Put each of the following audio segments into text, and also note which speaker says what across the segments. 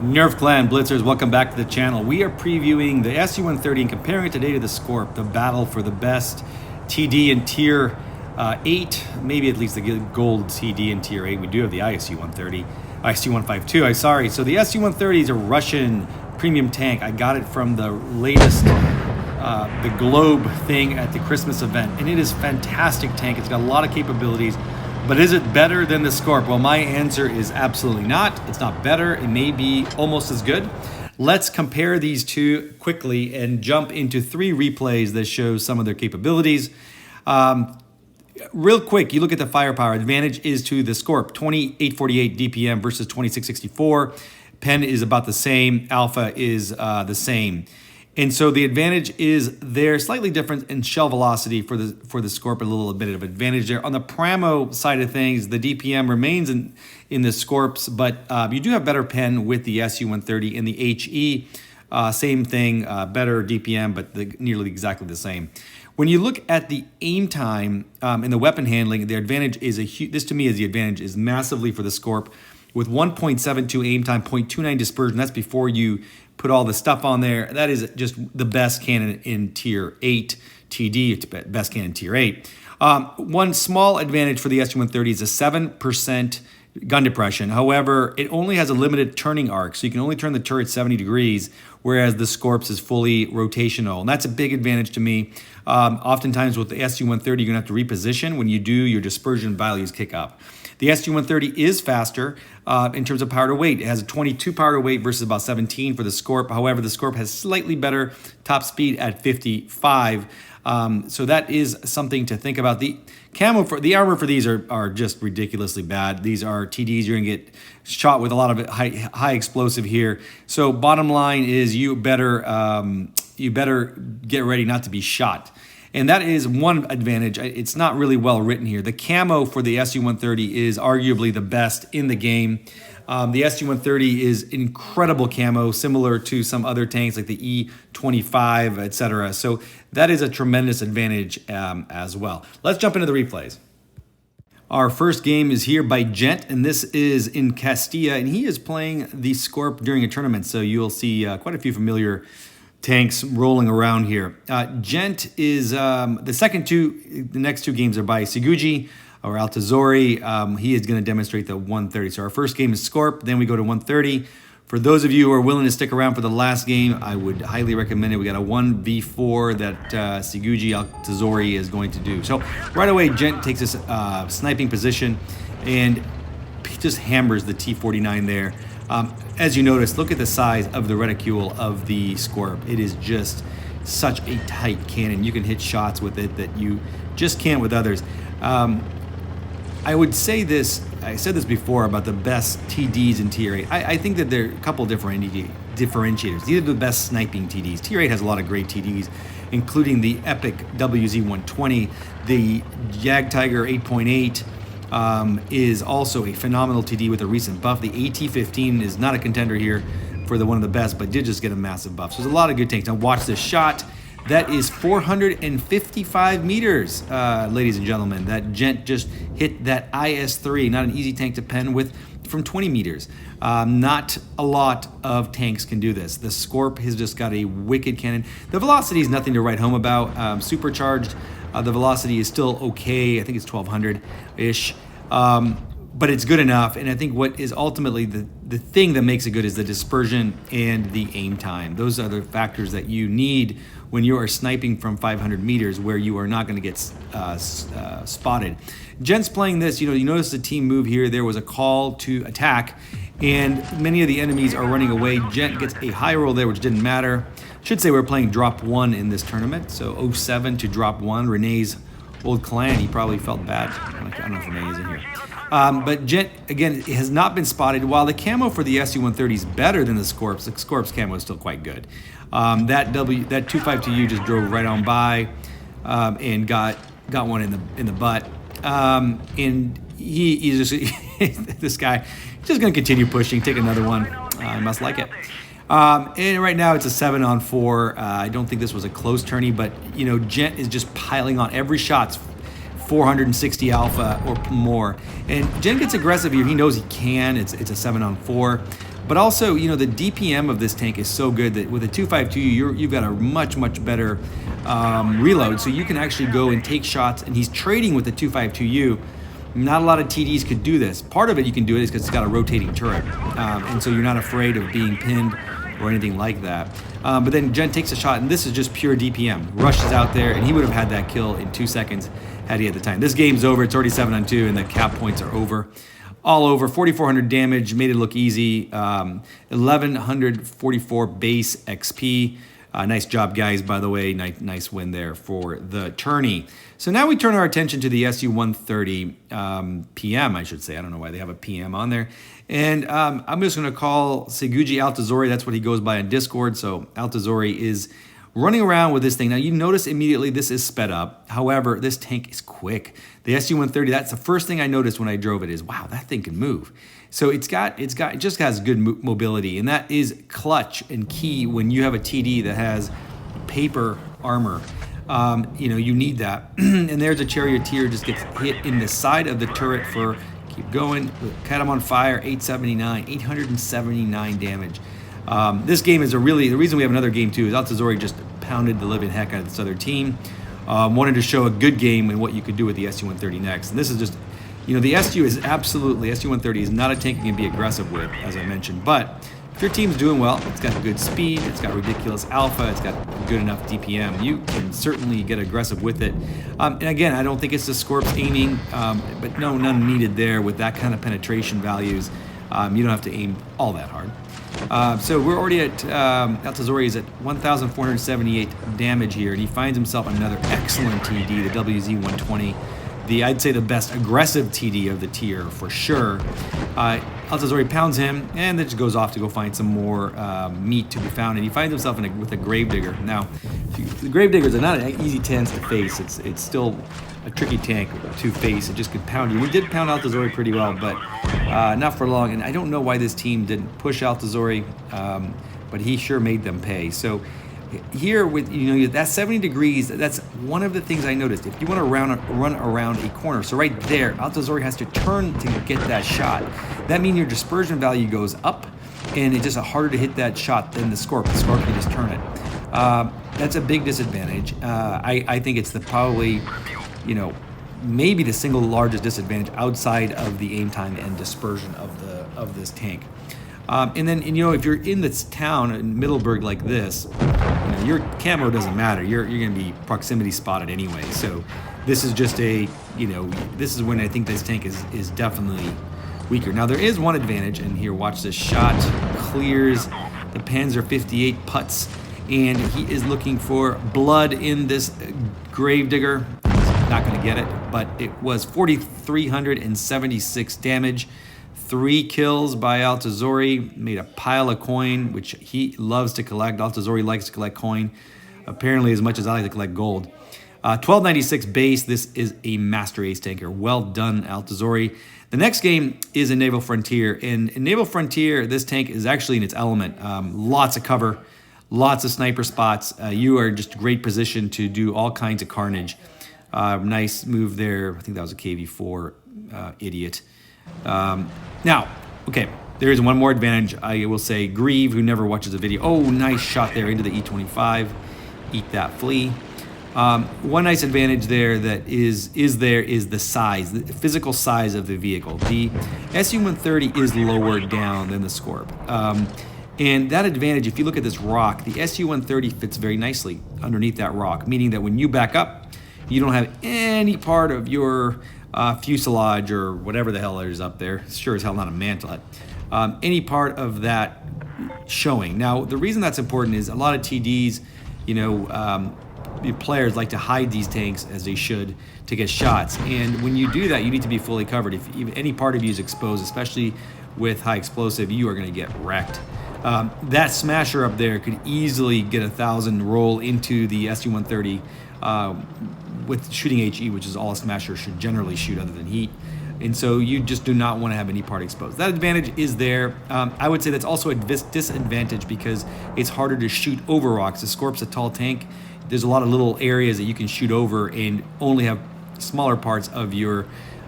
Speaker 1: Nerf Clan Blitzers, welcome back to the channel. We are previewing the SU-130 and comparing it today to the Skorp, the battle for the best TD in Tier 8, maybe at least the gold TD in Tier 8. We do have the ISU-130, ISU-152, sorry. So the SU-130 is a Russian premium tank. I got it from the latest, the Globe thing at the Christmas event, and it is a fantastic tank. It's got a lot of capabilities. But is it better than the Skorp? Well, my answer is absolutely not. It's not better. It may be almost as good. Let's compare these two quickly and jump into 3 replays that show some of their capabilities. Real quick, you look at the firepower. Advantage is to the Skorp, 2848 DPM versus 2664. Pen is about the same. Alpha is the same. And so the advantage is there, slightly different in shell velocity for the Skorp, a little bit of advantage there. On the Pramo side of things, the DPM remains in the Skorps, but you do have better pen with the SU-130 in the HE. Same thing, better DPM, but nearly exactly the same. When you look at the aim time and the weapon handling, the advantage is this to me is the advantage is massively for the Skorp with 1.72 aim time, 0.29 dispersion. That's before you put all the stuff on there. That is just the best cannon in Tier 8 TD. It's the best cannon in Tier 8. One small advantage for the SU-130 is a 7% gun depression. However, it only has a limited turning arc, so you can only turn the turret 70 degrees, whereas the Skorps is fully rotational. And that's a big advantage to me. Oftentimes with the SU-130, you're going to have to reposition. When you do, your dispersion values kick up. The SU-130 is faster in terms of power to weight. It has a 22 power to weight versus about 17 for the Skorp. However, the Skorp has slightly better top speed at 55. So that is something to think about. The armor for these are just ridiculously bad. These are TDs. You're gonna get shot with a lot of high explosive here. So bottom line is you better get ready not to be shot. And that is one advantage. It's not really well written here. The camo for the SU-130 is arguably the best in the game. The SU-130 is incredible camo, similar to some other tanks like the E-25, etc. So that is a tremendous advantage as well. Let's jump into the replays. Our first game is here by Gent, and this is in Castilla, and he is playing the Skorp during a tournament. So you'll see quite a few familiar tanks rolling around here. Gent is the next two games are by Seguji or Altazori. He is going to demonstrate the 130. So our first game is Skorp, then we go to 130. For those of you who are willing to stick around for the last game, I would highly recommend it. We got a 1v4 that Seguji Altazori is going to do. So right away, Gent takes this sniping position and just hammers the T-49 there. As you notice, look at the size of the reticule of the Skorp. It is just such a tight cannon. You can hit shots with it that you just can't with others. I would say this, I said this before about the best TDs in Tier 8. I think that there are a couple differentiators. These are the best sniping TDs. Tier 8 has a lot of great TDs, including the epic WZ-120, the Jagdtiger 8.8, is also a phenomenal TD with a recent buff. The AT-15 is not a contender here for one of the best, but did just get a massive buff. So there's a lot of good tanks. Now watch this shot. That is 455 meters, ladies and gentlemen. That Gent just hit that IS-3, not an easy tank to pen with, from 20 meters. Not a lot of tanks can do this. The Skorp has just got a wicked cannon. The velocity is nothing to write home about. Supercharged, the velocity is still okay. I think it's 1200-ish. But it's good enough, and I think what is ultimately the thing that makes it good is the dispersion and the aim time. Those are the factors that you need when you are sniping from 500 meters where you are not going to get spotted. Gent's playing this, you notice the team move here. There was a call to attack, and many of the enemies are running away. Gent gets a high roll there, which didn't matter. Should say we're playing drop 1 in this tournament, so 07 to drop 1. Renee's old clan, he probably felt bad. I don't know if Renee is in here. But Gent, again, has not been spotted. While the camo for the SU-130 is better than the Skorp's camo is still quite good. That 252U just drove right on by and got one in the butt. And he's just this guy, he's just going to continue pushing, take another one. I must like it. And right now it's a 7-on-4. I don't think this was a close tourney, but Gent is just piling on every shot's 460 alpha or more. And Gent gets aggressive here. He knows he can. It's a 7-on-4. But also, you know, the DPM of this tank is so good that with a 252U, you've got a much better reload. So you can actually go and take shots, and he's trading with the 252U. Not a lot of TDs could do this. Part of it you can do it is because it's got a rotating turret. And so you're not afraid of being pinned or anything like that. But then Gent takes a shot, and this is just pure DPM. Rushes out there, and he would have had that kill in 2 seconds had he had the time. This game's over. It's already 7-on-2, and the cap points are over. All over, 4,400 damage, made it look easy. 1,144 base XP. Nice job, guys, by the way. Nice win there for the tourney. So now we turn our attention to the SU-130 PM, I should say. I don't know why they have a PM on there. And I'm just going to call Seguji Altazori. That's what he goes by on Discord. So Altazori is running around with this thing. Now, you notice immediately this is sped up. However, this tank is quick. The SU-130, that's the first thing I noticed when I drove it is, wow, that thing can move. So it just has good mobility, and that is clutch and key when you have a TD that has paper armor. You know, you need that. And there's a charioteer just gets hit in the side of the turret for, keep going, cut him on fire, 879 damage. This game is the reason we have another game too is Altazori just pounded the living heck out of this other team. Wanted to show a good game and what you could do with the SU-130 next. And this is just, you know, the SU-130 is not a tank you can be aggressive with, as I mentioned. But if your team's doing well, it's got good speed, it's got ridiculous alpha, it's got good enough DPM, you can certainly get aggressive with it. And again, I don't think it's the Skorp's aiming, but no, none needed there with that kind of penetration values. You don't have to aim all that hard. So we're already at, Altazori is at 1,478 damage here, and he finds himself another excellent TD, the WZ-120. I'd say the best aggressive TD of the tier for sure. Altazori pounds him and then just goes off to go find some more meat to be found, and he finds himself with a Gravedigger. Now, the Gravediggers are not an easy tank to face. It's still a tricky tank to face. It just could pound you. We did pound Altazori pretty well, but not for long. And I don't know why this team didn't push Altazori, but he sure made them pay. So here with, you know, that 70 degrees, that's one of the things I noticed. If you want to run around a corner, so right there, Altazori has to turn to get that shot. That means your dispersion value goes up, and it's just harder to hit that shot than the Skorp. The Skorp can just turn it. That's a big disadvantage. I think it's probably, you know, maybe the single largest disadvantage outside of the aim time and dispersion of this tank. And then, you know, if you're in this town in Middleburg like this, you know, your camo doesn't matter. You're going to be proximity spotted anyway. So this is just a, you know, this is when I think this tank is definitely weaker. Now there is one advantage, and here, watch this shot. Clears the Panzer 58 putts, and he is looking for blood in this Gravedigger. He's not going to get it, but it was 4,376 damage. 3 kills by Altazori, made a pile of coin, which he loves to collect. Altazori likes to collect coin, apparently as much as I like to collect gold. 1296 base, this is a master ace tanker. Well done, Altazori. The next game is in Naval Frontier. And in Naval Frontier, this tank is actually in its element. Lots of cover, lots of sniper spots. You are just a great position to do all kinds of carnage. Nice move there. I think that was a KV-4 idiot. Now, okay, there is one more advantage. I will say Grieve, who never watches a video. Oh, nice shot there into the E25. Eat that flea. One nice advantage there that is the size, the physical size of the vehicle. The SU-130 is lower down than the Skorp. And that advantage, if you look at this rock, the SU-130 fits very nicely underneath that rock, meaning that when you back up, you don't have any part of your fuselage or whatever the hell is up there. Sure as hell not a mantlet. Any part of that showing. Now, the reason that's important is a lot of TDs, you know, players like to hide these tanks as they should to get shots. And when you do that, you need to be fully covered. If any part of you is exposed, especially with high explosive, you are going to get wrecked. That smasher up there could easily get 1,000 roll into the SU-130 with shooting HE, which is all a smasher should generally shoot other than heat. And so you just do not want to have any part exposed. That advantage is there. I would say that's also a disadvantage because it's harder to shoot over rocks. The Skorp's a tall tank. There's a lot of little areas that you can shoot over and only have smaller parts of your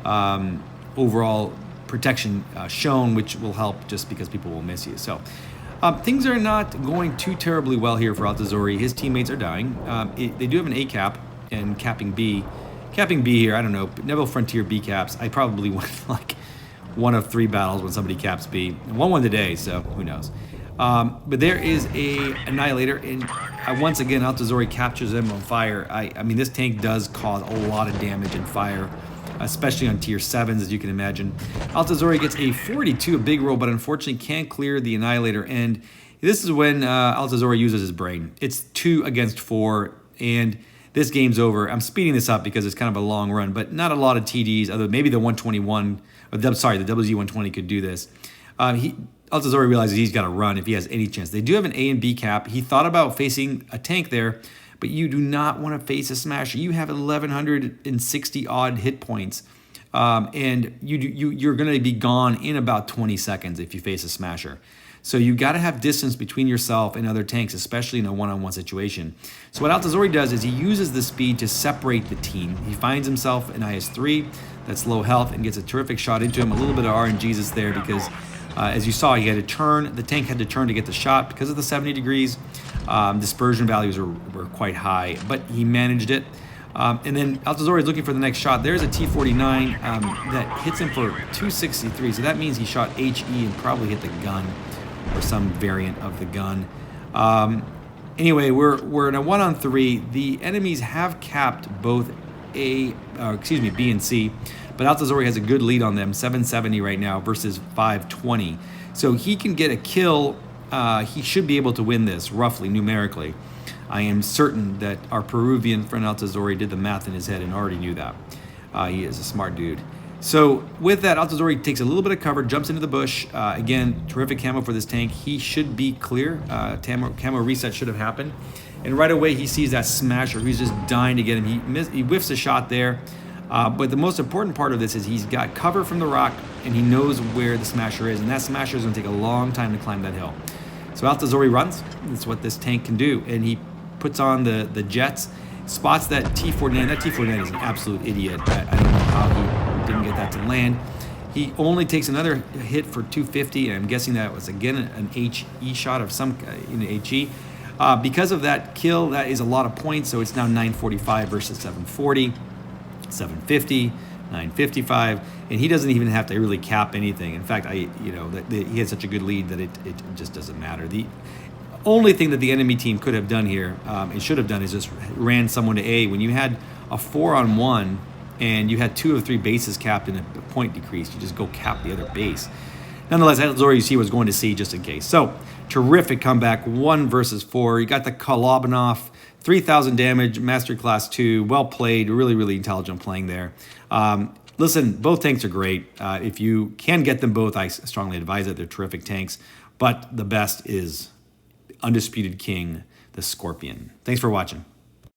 Speaker 1: overall protection shown, which will help just because people will miss you. So things are not going too terribly well here for Altazori. His teammates are dying. They do have an A cap and capping B. Capping B here, I don't know, Naval Frontier B caps. I probably won like one of 3 battles when somebody caps B. Won today, so who knows. But there is a Annihilator, and once again, Altazori captures them on fire. I mean, this tank does cause a lot of damage and fire, especially on tier 7s, as you can imagine. Altazori gets a 42, a big roll, but unfortunately can't clear the Annihilator. And this is when Altazori uses his brain. It's 2 against 4, and this game's over. I'm speeding this up because it's kind of a long run, but not a lot of TDs, other maybe the 121, the WZ-120 could do this. Altazori realizes he's got to run if he has any chance. They do have an A and B cap. He thought about facing a tank there, but you do not want to face a smasher. You have 1,160 odd hit points, and you're going to be gone in about 20 seconds if you face a smasher. So you got to have distance between yourself and other tanks, especially in a one-on-one situation. So what Altazori does is he uses the speed to separate the team. He finds himself in IS-3 that's low health and gets a terrific shot into him. A little bit of RNGs there because, as you saw, he had to turn. The tank had to turn to get the shot because of the 70 degrees. Dispersion values were quite high, but he managed it. And then Altazori is looking for the next shot. There's a T-49 that hits him for 263. So that means he shot HE and probably hit the gun or some variant of the gun. Anyway, we're in a 1-on-3. The enemies have capped both B and C, but Altazori has a good lead on them, 770 right now versus 520. So he can get a kill. He should be able to win this roughly numerically. I am certain that our Peruvian friend Altazori did the math in his head and already knew that. He is a smart dude. So with that, Altazori takes a little bit of cover, jumps into the bush. Again, terrific camo for this tank. He should be clear. Camo reset should have happened. And right away, he sees that smasher. He's just dying to get him. He whiffs a shot there. But the most important part of this is he's got cover from the rock, and he knows where the smasher is. And that smasher is going to take a long time to climb that hill. So Altazori runs. That's what this tank can do. And he puts on the jets, spots that T-49. That T-49 is an absolute idiot. I don't know how he didn't get that to land. He only takes another hit for 250, and I'm guessing that was again an HE shot of some HE. Because of that kill, that is a lot of points, so it's now 945 versus 740, 750, 955, and he doesn't even have to really cap anything. In fact, he had such a good lead that it just doesn't matter. The only thing that the enemy team could have done here, and should have done, is just ran someone to A. When you had a 4-on-1 and you had 2 of 3 bases capped and a point decreased, you just go cap the other base. Nonetheless, Altazori, you see, was going to C just in case. So, terrific comeback, 1 versus 4. You got the Kolobanov, 3,000 damage, Master Class 2. Well played, really, really intelligent playing there. Listen, both tanks are great. If you can get them both, I strongly advise it. They're terrific tanks. But the best is Undisputed King, the Skorpion. Thanks for watching.